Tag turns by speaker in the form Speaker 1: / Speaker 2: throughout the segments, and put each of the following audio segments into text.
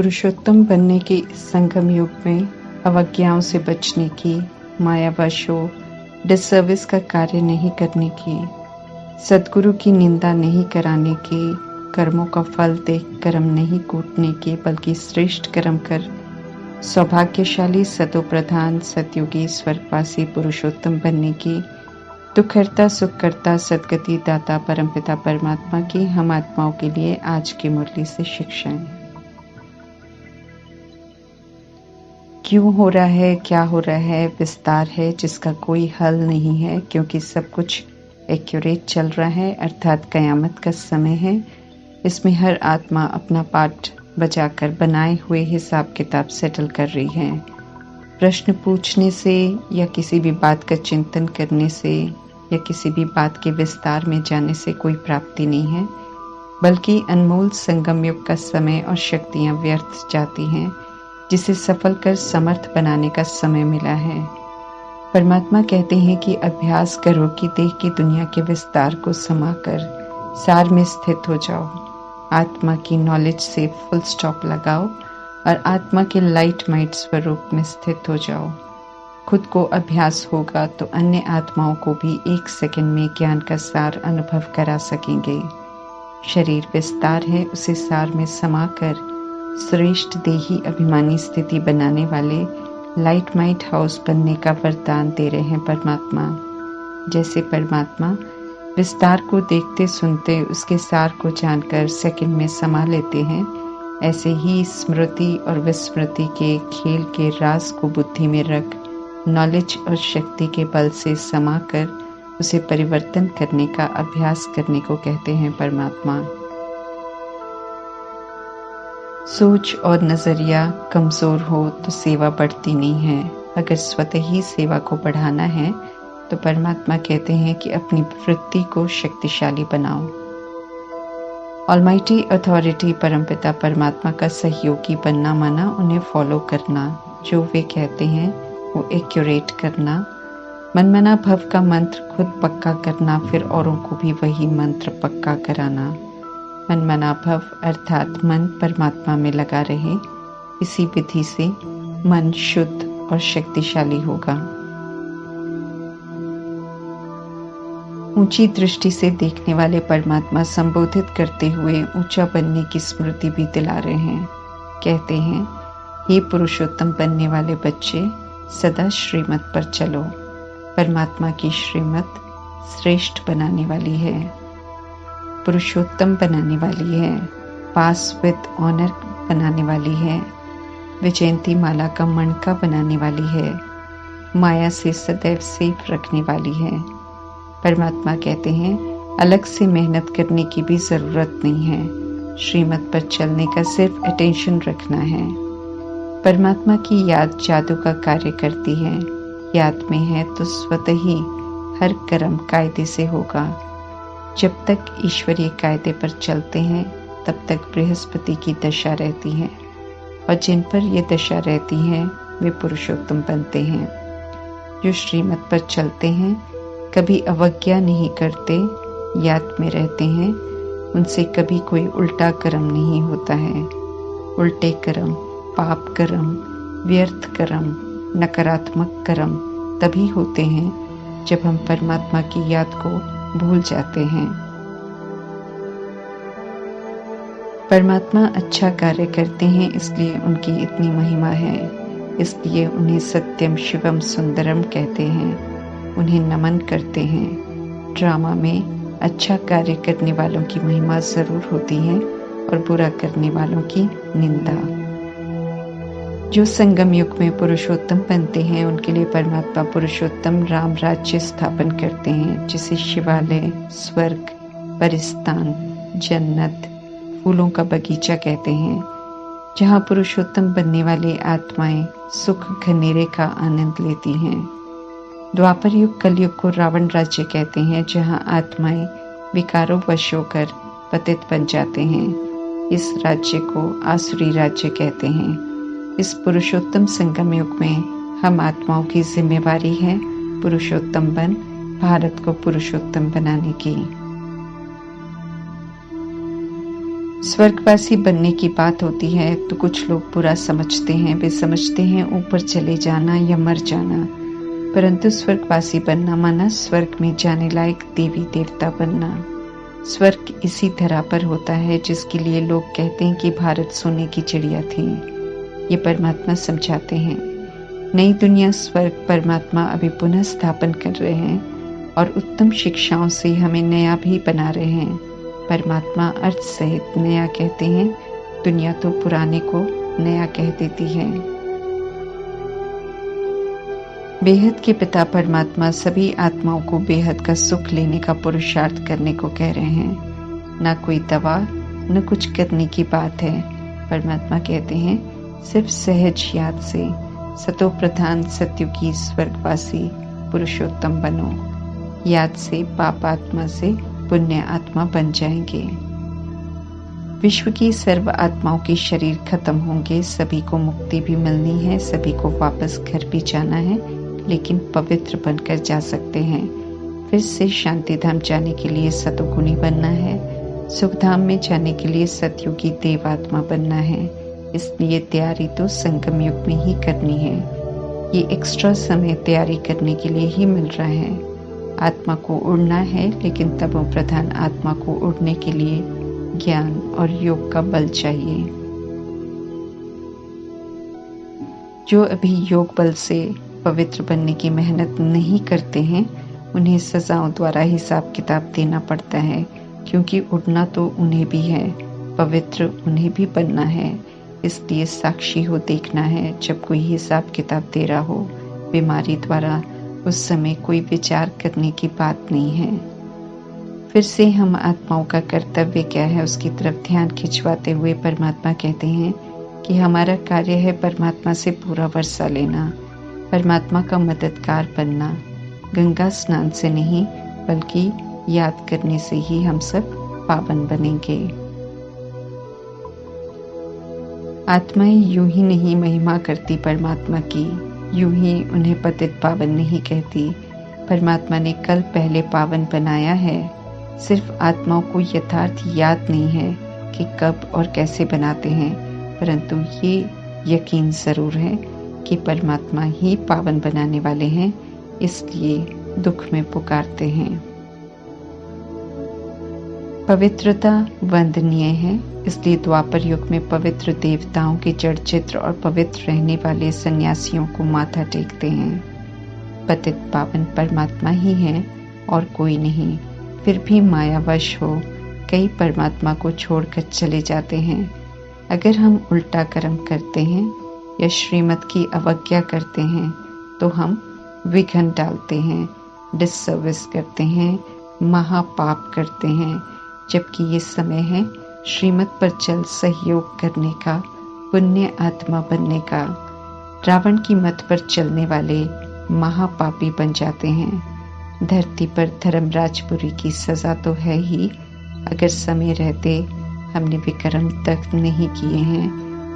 Speaker 1: पुरुषोत्तम बनने के इस संगम युग में अवज्ञाओं से बचने की, मायावशों डिसर्विस का कार्य नहीं करने की, सद्गुरु की निंदा नहीं कराने की, कर्मों का फल देख कर्म नहीं कूटने के, बल्कि श्रेष्ठ कर्म कर सौभाग्यशाली सतोप्रधान सतयुगी स्वर्गवासी पुरुषोत्तम बनने की, दुखहर्ता सुखकर्ता सदगति दाता परमपिता परमात्मा की हम आत्माओं के लिए आज की मुरली से शिक्षाएं। क्यों हो रहा है, क्या हो रहा है, विस्तार है जिसका कोई हल नहीं है, क्योंकि सब कुछ एक्यूरेट चल रहा है, अर्थात कयामत का समय है। इसमें हर आत्मा अपना पार्ट बजाकर बनाए हुए हिसाब किताब सेटल कर रही है। प्रश्न पूछने से या किसी भी बात का चिंतन करने से या किसी भी बात के विस्तार में जाने से कोई प्राप्ति नहीं है, बल्कि अनमोल संगम युग का समय और शक्तियां व्यर्थ जाती हैं, जिसे सफल कर समर्थ बनाने का समय मिला है। परमात्मा कहते हैं कि अभ्यास करो कि देह की दुनिया के विस्तार को समाकर सार में स्थित हो जाओ। आत्मा की नॉलेज से फुल स्टॉप लगाओ और आत्मा के लाइट माइट स्वरूप में स्थित हो जाओ। खुद को अभ्यास होगा तो अन्य आत्माओं को भी 1 सेकंड में ज्ञान का सार अनुभव करा सकेंगे। शरीर विस्तार है, उसे सार में समाकर श्रेष्ठ देही अभिमानी स्थिति बनाने वाले लाइट माइट हाउस बनने का वरदान दे रहे हैं परमात्मा। जैसे परमात्मा विस्तार को देखते सुनते उसके सार को जानकर सेकंड में समा लेते हैं, ऐसे ही स्मृति और विस्मृति के खेल के राज को बुद्धि में रख नॉलेज और शक्ति के बल से समाकर उसे परिवर्तन करने का अभ्यास करने को कहते हैं परमात्मा। सोच और नजरिया कमजोर हो तो सेवा बढ़ती नहीं है। अगर स्वतः ही सेवा को बढ़ाना है तो परमात्मा कहते हैं कि अपनी वृत्ति को शक्तिशाली बनाओ। ऑलमाइटी अथॉरिटी परमपिता परमात्मा का सहयोगी बनना माना उन्हें फॉलो करना, जो वे कहते हैं वो एक्यूरेट करना, मनमना भव का मंत्र खुद पक्का करना, फिर औरों को भी वही मंत्र पक्का कराना। मनमना भव अर्थात मन परमात्मा में लगा रहे। इसी विधि से मन शुद्ध और शक्तिशाली होगा। ऊंची दृष्टि से देखने वाले परमात्मा संबोधित करते हुए ऊंचा बनने की स्मृति भी दिला रहे हैं। कहते हैं, हे पुरुषोत्तम बनने वाले बच्चे, सदा श्रीमत पर चलो। परमात्मा की श्रीमत श्रेष्ठ बनाने वाली है, पुरुषोत्तम बनाने वाली है, पास विद ऑनर बनाने वाली है, विजयंती माला का मणका बनाने वाली है, माया से सदैव सेफ रखने वाली है। परमात्मा कहते हैं, अलग से मेहनत करने की भी जरूरत नहीं है, श्रीमत पर चलने का सिर्फ अटेंशन रखना है। परमात्मा की याद जादू का कार्य करती है। याद में है तो स्वतः ही हर कर्म कायदे से होगा। जब तक ईश्वरीय कायदे पर चलते हैं तब तक बृहस्पति की दशा रहती है, और जिन पर यह दशा रहती है वे पुरुषोत्तम बनते हैं। जो श्रीमत पर चलते हैं, कभी अवज्ञा नहीं करते, याद में रहते हैं, उनसे कभी कोई उल्टा कर्म नहीं होता है। उल्टे कर्म, पाप कर्म, व्यर्थ कर्म, नकारात्मक कर्म तभी होते हैं जब हम परमात्मा की याद को भूल जाते हैं। परमात्मा अच्छा कार्य करते हैं, इसलिए उनकी इतनी महिमा है। इसलिए उन्हें सत्यम शिवम सुंदरम कहते हैं, उन्हें नमन करते हैं। ड्रामा में अच्छा कार्य करने वालों की महिमा जरूर होती है और बुरा करने वालों की निंदा। जो संगम युग में पुरुषोत्तम बनते हैं उनके लिए परमात्मा पुरुषोत्तम राम राज्य स्थापन करते हैं, जिसे शिवालय, स्वर्ग, परिस्तान, जन्नत, फूलों का बगीचा कहते हैं, जहाँ पुरुषोत्तम बनने वाली आत्माएं सुख घनेरे का आनंद लेती हैं। द्वापर युग कलयुग को रावण राज्य कहते हैं, जहाँ आत्माएं विकारों वश होकर पतित बन जाते हैं। इस राज्य को आसुरी राज्य कहते हैं। इस पुरुषोत्तम संगम युग में हम आत्माओं की जिम्मेवारी है पुरुषोत्तम बन भारत को पुरुषोत्तम बनाने की। स्वर्गवासी बनने की बात होती है तो कुछ लोग बुरा समझते हैं। वे समझते हैं ऊपर चले जाना या मर जाना, परंतु स्वर्गवासी बनना माना स्वर्ग में जाने लायक देवी देवता बनना। स्वर्ग इसी धरा पर होता है जिसके लिए लोग कहते हैं कि भारत सोने की चिड़िया थी। ये परमात्मा समझाते हैं। नई दुनिया स्वर्ग परमात्मा अभी पुनः स्थापन कर रहे हैं और उत्तम शिक्षाओं से हमें नया भी बना रहे हैं। परमात्मा अर्थ सहित नया कहते हैं, दुनिया तो पुराने को नया कह देती है। बेहद के पिता परमात्मा सभी आत्माओं को बेहद का सुख लेने का पुरुषार्थ करने को कह रहे हैं। ना कोई दवा न कुछ करने की बात है। परमात्मा कहते हैं सिर्फ सहज याद से सतो प्रधान सत्युगी स्वर्गवासी पुरुषोत्तम बनो। याद से पाप आत्मा से पुण्य आत्मा बन जाएंगे। विश्व की सर्व आत्माओं के शरीर खत्म होंगे। सभी को मुक्ति भी मिलनी है, सभी को वापस घर भी जाना है, लेकिन पवित्र बनकर जा सकते हैं। फिर से शांति धाम जाने के लिए सतोगुणी बनना है, सुखधाम में जाने के लिए सतयुगी देवात्मा बनना है। इसलिए तैयारी तो संगम युग में ही करनी है। ये एक्स्ट्रा समय तैयारी करने के लिए ही मिल रहा है। आत्मा को उड़ना है, लेकिन तमो प्रधान आत्मा को उड़ने के लिए ज्ञान और योग का बल चाहिए। जो अभी योग बल से पवित्र बनने की मेहनत नहीं करते हैं, उन्हें सजाओं द्वारा हिसाब किताब देना पड़ता है, क्योंकि उड़ना तो उन्हें भी है, पवित्र उन्हें भी बनना है। इसलिए साक्षी हो देखना है। जब कोई हिसाब किताब दे रहा हो बीमारी द्वारा, उस समय कोई विचार करने की बात नहीं है। फिर से हम आत्माओं का कर्तव्य क्या है उसकी तरफ ध्यान खिंचवाते हुए परमात्मा कहते हैं कि हमारा कार्य है परमात्मा से पूरा वर्षा लेना, परमात्मा का मददगार बनना। गंगा स्नान से नहीं बल्कि याद करने से ही हम सब पावन बनेंगे। आत्माएं यूं ही नहीं महिमा करती परमात्मा की, यूं ही उन्हें पतित पावन नहीं कहती। परमात्मा ने कल पहले पावन बनाया है। सिर्फ आत्माओं को यथार्थ याद नहीं है कि कब और कैसे बनाते हैं, परंतु ये यकीन जरूर है कि परमात्मा ही पावन बनाने वाले हैं, इसलिए दुख में पुकारते हैं। पवित्रता वंदनीय है, इसलिए द्वापर युग में पवित्र देवताओं के जड़ चित्र और पवित्र रहने वाले सन्यासियों को माथा टेकते हैं। पतित पावन परमात्मा ही है और कोई नहीं। फिर भी मायावश हो कई परमात्मा को छोड़कर चले जाते हैं। अगर हम उल्टा कर्म करते हैं या श्रीमत की अवज्ञा करते हैं तो हम विघ्न डालते हैं, डिससर्विस करते हैं, महापाप करते हैं। जबकि ये समय है श्रीमत पर चल सहयोग करने का, पुण्य आत्मा बनने का। रावण की मत पर चलने वाले महापापी बन जाते हैं। धरती पर धर्मराजपुरी की सजा तो है ही। अगर समय रहते हमने विक्रम तक नहीं किए हैं,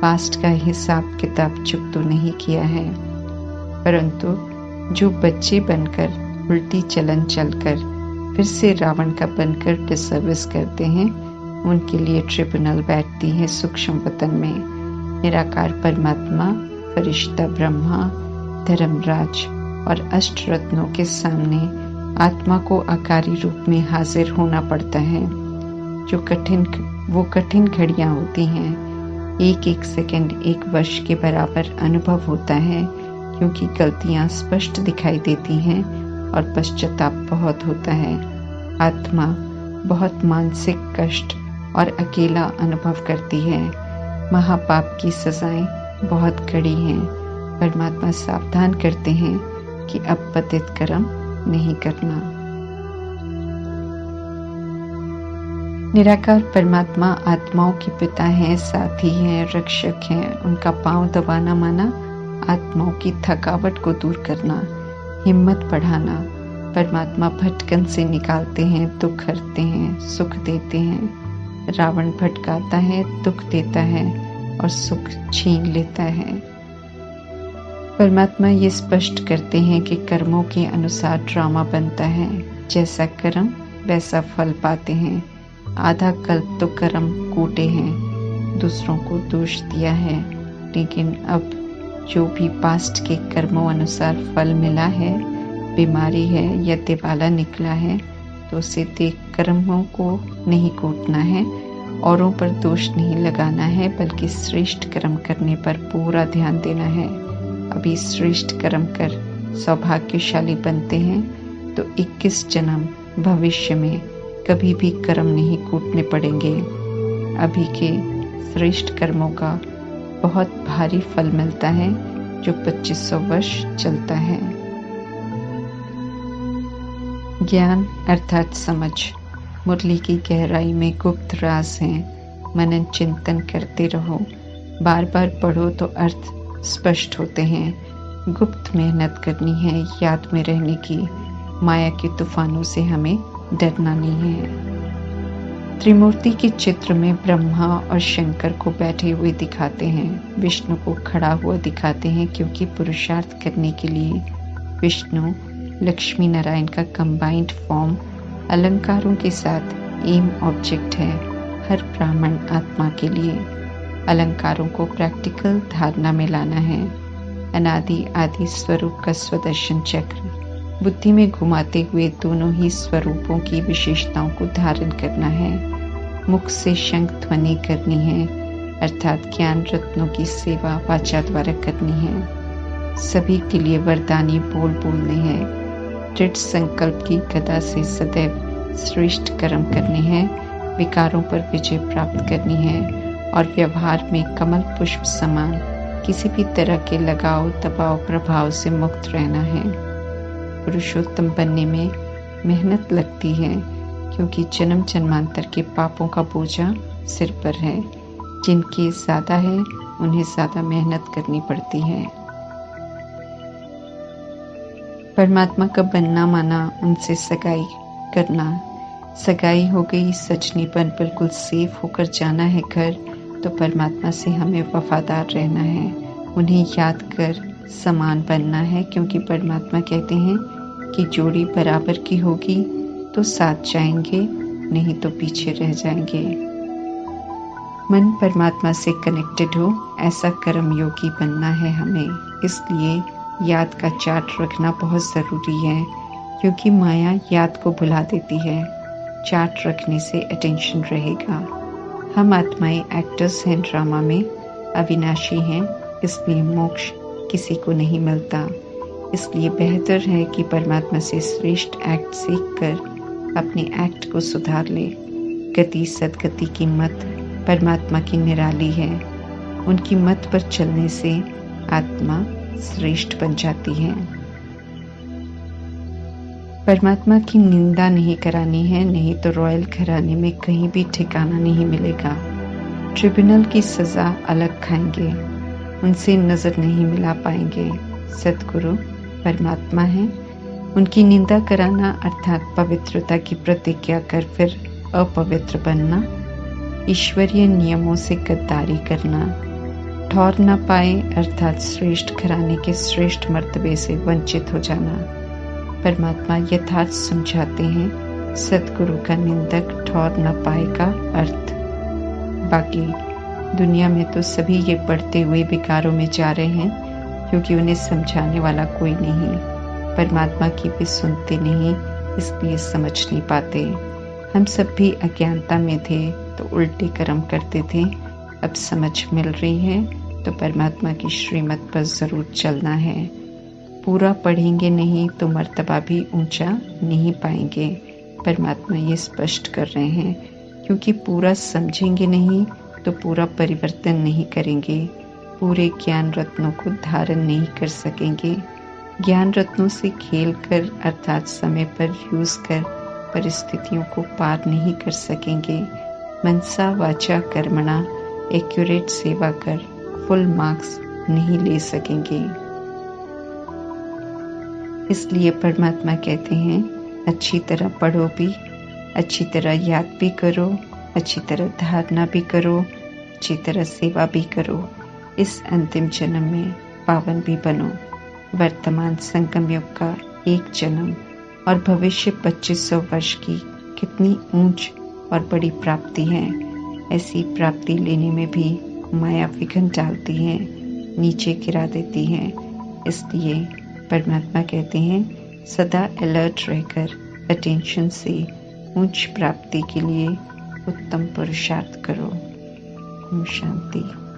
Speaker 1: पास्ट का हिसाब किताब चुप तो नहीं किया है, परंतु जो बच्चे बनकर उल्टी चलन चलकर फिर से रावण का बनकर डिसर्विस करते हैं, उनके लिए ट्रिब्यूनल बैठती है सूक्ष्म वतन में। निराकार परमात्मा, फरिश्ता ब्रह्मा, धर्मराज और अष्ट रत्नों के सामने आत्मा को आकारी रूप में हाजिर होना पड़ता है। वो कठिन घड़ियां होती हैं। एक एक सेकंड एक वर्ष के बराबर अनुभव होता है, क्योंकि गलतियां स्पष्ट दिखाई देती हैं और पश्चाताप बहुत होता है। आत्मा बहुत मानसिक कष्ट और अकेला अनुभव करती है। महापाप की सजाएं बहुत कड़ी हैं। परमात्मा सावधान करते हैं कि अब पतित कर्म नहीं करना। निराकार परमात्मा आत्माओं के पिता हैं, साथी हैं, रक्षक हैं। उनका पांव दबाना माना आत्माओं की थकावट को दूर करना, हिम्मत बढ़ाना। परमात्मा भटकन से निकालते हैं, दुख हरते हैं, सुख देते हैं। रावण भटकाता है, दुख देता है और सुख छीन लेता है। परमात्मा ये स्पष्ट करते हैं कि कर्मों के अनुसार ड्रामा बनता है। जैसा कर्म वैसा फल पाते हैं। आधा कल्प तो कर्म कूटे हैं, दूसरों को दोष दिया है, लेकिन अब जो भी पास्ट के कर्मों अनुसार फल मिला है, बीमारी है या दिवाला निकला है, तो उसे देख कर्मों को नहीं कूटना है, औरों पर दोष नहीं लगाना है, बल्कि श्रेष्ठ कर्म करने पर पूरा ध्यान देना है। अभी श्रेष्ठ कर्म कर सौभाग्यशाली बनते हैं तो 21 जन्म भविष्य में कभी भी कर्म नहीं कूटने पड़ेंगे। अभी के श्रेष्ठ कर्मों का बहुत भारी फल मिलता है जो 2500 वर्ष चलता है। ज्ञान अर्थात समझ मुरली की गहराई में गुप्त राज हैं। मनन चिंतन करते रहो, बार बार पढ़ो तो अर्थ स्पष्ट होते हैं। गुप्त मेहनत करनी है याद में रहने की। माया के तूफानों से हमें डरना नहीं है। त्रिमूर्ति के चित्र में ब्रह्मा और शंकर को बैठे हुए दिखाते हैं, विष्णु को खड़ा हुआ दिखाते हैं, क्योंकि पुरुषार्थ करने के लिए विष्णु लक्ष्मी नारायण का कंबाइंड फॉर्म अलंकारों के साथ एम ऑब्जेक्ट है हर ब्राह्मण आत्मा के लिए। अलंकारों को प्रैक्टिकल धारणा में लाना है। अनादि आदि स्वरूप का स्वदर्शन चक्र बुद्धि में घुमाते हुए दोनों ही स्वरूपों की विशेषताओं को धारण करना है। मुख से शंख ध्वनि करनी है, अर्थात ज्ञान रत्नों की सेवा वाचा द्वारा करनी है। सभी के लिए वरदानी बोल बोलने हैं। दृढ़ संकल्प की गदा से सदैव श्रेष्ठ कर्म करने हैं। विकारों पर विजय प्राप्त करनी है और व्यवहार में कमल पुष्प समान किसी भी तरह के लगाव दबाव प्रभाव से मुक्त रहना है। पुरुषोत्तम बनने में मेहनत लगती है, क्योंकि जन्म जन्मांतर के पापों का बोझा सिर पर है। जिनके ज्यादा है उन्हें ज्यादा मेहनत करनी पड़ती है। परमात्मा का बनना माना उनसे सगाई करना। सगाई हो गई, सजनीपन बिल्कुल सेफ होकर जाना है घर, तो परमात्मा से हमें वफादार रहना है। उन्हें याद कर समान बनना है, क्योंकि परमात्मा कहते हैं कि जोड़ी बराबर की होगी तो साथ जाएंगे, नहीं तो पीछे रह जाएंगे। मन परमात्मा से कनेक्टेड हो, ऐसा कर्म योगी बनना है हमें। इसलिए याद का चार्ट रखना बहुत ज़रूरी है, क्योंकि माया याद को भुला देती है। चार्ट रखने से अटेंशन रहेगा। हम आत्माएं एक्टर्स हैं ड्रामा में, अविनाशी हैं, इसलिए मोक्ष किसी को नहीं मिलता। इसलिए बेहतर है कि परमात्मा से श्रेष्ठ एक्ट सीखकर अपने एक्ट को सुधार ले। गति सदगति की मत परमात्मा की निराली है। उनकी मत पर चलने से आत्मा श्रेष्ठ बन जाती है। परमात्मा की निंदा नहीं करानी है, नहीं तो रॉयल घराने में कहीं भी ठिकाना नहीं मिलेगा। ट्रिब्यूनल की सजा अलग खाएंगे, उनसे नजर नहीं मिला पाएंगे। सद्गुरु परमात्मा है, उनकी निंदा कराना अर्थात पवित्रता की प्रतिज्ञा कर फिर अपवित्र बनना, ईश्वरीय नियमों से गद्दारी करना, ठौर न पाए अर्थात श्रेष्ठ घराने के श्रेष्ठ मर्तबे से वंचित हो जाना। परमात्मा यथार्थ समझाते हैं, सद्गुरु का निंदक ठौर न पाए का अर्थ। बाकी दुनिया में तो सभी ये बढ़ते हुए विकारों में जा रहे हैं, क्योंकि उन्हें समझाने वाला कोई नहीं। परमात्मा की भी सुनते नहीं, इसलिए समझ नहीं पाते। हम सब भी अज्ञानता में थे तो उल्टे कर्म करते थे, अब समझ मिल रही है तो परमात्मा की श्रीमत पर जरूर चलना है। पूरा पढ़ेंगे नहीं तो मर्तबा भी ऊंचा नहीं पाएंगे। परमात्मा ये स्पष्ट कर रहे हैं, क्योंकि पूरा समझेंगे नहीं तो पूरा परिवर्तन नहीं करेंगे, पूरे ज्ञान रत्नों को धारण नहीं कर सकेंगे। ज्ञान रत्नों से खेल कर अर्थात समय पर यूज कर परिस्थितियों को पार नहीं कर सकेंगे। मनसा वाचा कर्मणा एक्यूरेट सेवा कर फुल मार्क्स नहीं ले सकेंगे। इसलिए परमात्मा कहते हैं, अच्छी तरह पढ़ो भी, अच्छी तरह याद भी करो, अच्छी तरह धारणा भी करो, अच्छी तरह सेवा भी करो। इस अंतिम जन्म में पावन भी बनो। वर्तमान संगम युग का एक जन्म और भविष्य 2500 वर्ष की कितनी ऊंच और बड़ी प्राप्ति है। ऐसी प्राप्ति लेने में भी माया विघ्न डालती है, नीचे गिरा देती है। इसलिए परमात्मा कहते हैं सदा अलर्ट रहकर अटेंशन से उच्च प्राप्ति के लिए उत्तम पुरुषार्थ करो। ओम शांति।